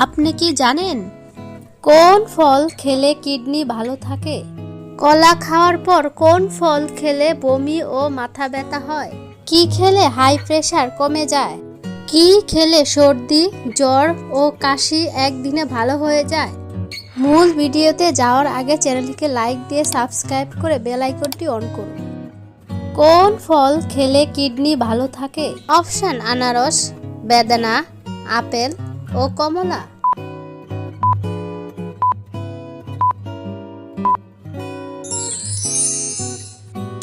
আপনি কি জানেন কোন ফল খেলে কিডনি ভালো থাকে? কলা খাওয়ার পর কোন ফল খেলে বমি ও মাথা ব্যথা হয়? কি খেলে হাই প্রেশার কমে যায়? কি খেলে সর্দি, জ্বর ও কাশি একদিনে ভালো হয়ে যায়? মূল ভিডিওতে যাওয়ার আগে চ্যানেলটিকে লাইক দিয়ে সাবস্ক্রাইব করে বেল আইকনটি অন করুন। কোন ফল খেলে কিডনি ভালো থাকে? অপশন: আনারস, বেদানা, আপেল ও কমলা।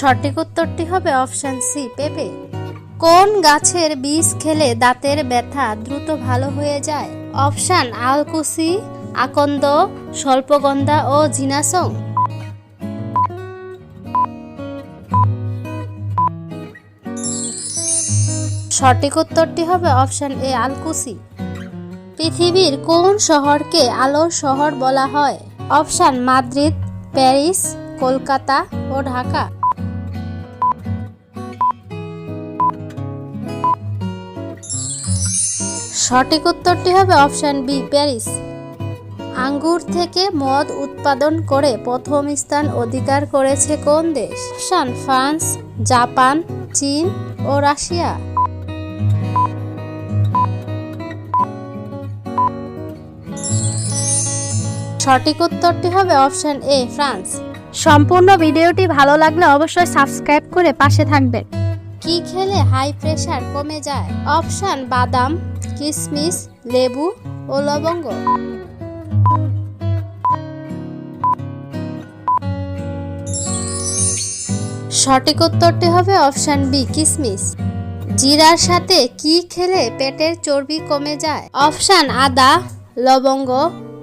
সঠিক উত্তরটি হবে অপশন সি, পেঁপে। কোন গাছের বীজ খেলে দাঁতের ব্যথা দ্রুত ভালো হয়ে যায়? অপশন: আলকুচি, আকন্দ, স্বল্পগন্ধা ও জিনাসং। সঠিক উত্তরটি হবে অপশন এ, আলকুচি। পৃথিবীর কোন শহরকে আলোর শহর বলা হয়? অপশন: মাদ্রিদ, প্যারিস, কলকাতা ও ঢাকা। সঠিক উত্তরটি হবে অপশন বি, প্যারিস। আঙ্গুর থেকে মদ উৎপাদন করে প্রথম স্থান অধিকার করেছে কোন দেশ? অপশন: ফ্রান্স, জাপান, চীন ও রাশিয়া। সঠিক উত্তরটি হবে অপশন এ, ফ্রান্স। সম্পূর্ণ ভিডিওটি ভালো লাগলে অবশ্যই সাবস্ক্রাইব করে পাশে থাকবেন। কি খেলে হাই প্রেশার কমে যায়? অপশন: বাদাম, কিশমিশ, লেবু ও লবঙ্গ। সঠিক উত্তরটি হবে অপশন বি, কিশমিশ। জিরার সাথে কি খেলে পেটের চর্বি কমে যায়? অপশন: আদা, লবঙ্গ,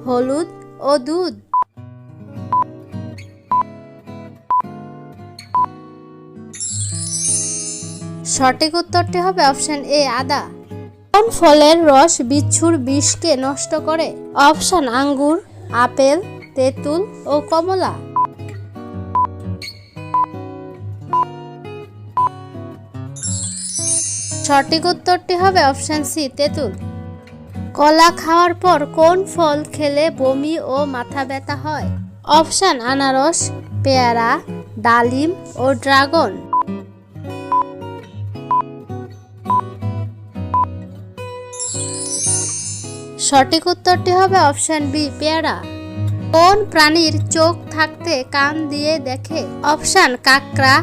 হলুদ ও দুধ। সঠিক উত্তরটি হবে অপশন এ, আদা। কোন ফলের রস বিচ্ছুর বিষকে নষ্ট করে? অপশন: আঙ্গুর, আপেল, তেঁতুল ও কমলা। সঠিক উত্তরটি হবে অপশন সি, তেঁতুল। কলা খাওয়ার পর কোন ফল খেলে বমি ও মাথা ব্যথা হয়? অপশন: আনারস, পেয়ারা, ডালিম ও ড্রাগন। সঠিক উত্তরটি হবে অপশন বি, পেয়ারা। কোন প্রাণীর চোখ থাকতে কান দিয়ে দেখে? অপশন: কাকড়া,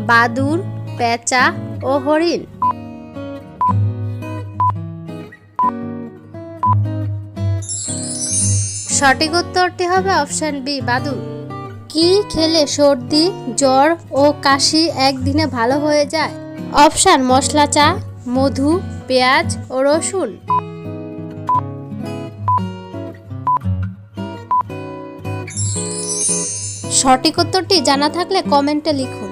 বাদুড়, পেঁচা ও হরিণ। সঠিক উত্তরটি হবে অপশন বি, বাদুড়। কি খেলে সর্দি, জ্বর ও কাশি একদিনে ভালো হয়ে যায়? অপশন: মশলা চা, মধু, পেঁয়াজ ও রসুন। সঠিক উত্তরটি জানা থাকলে কমেন্টে লিখুন।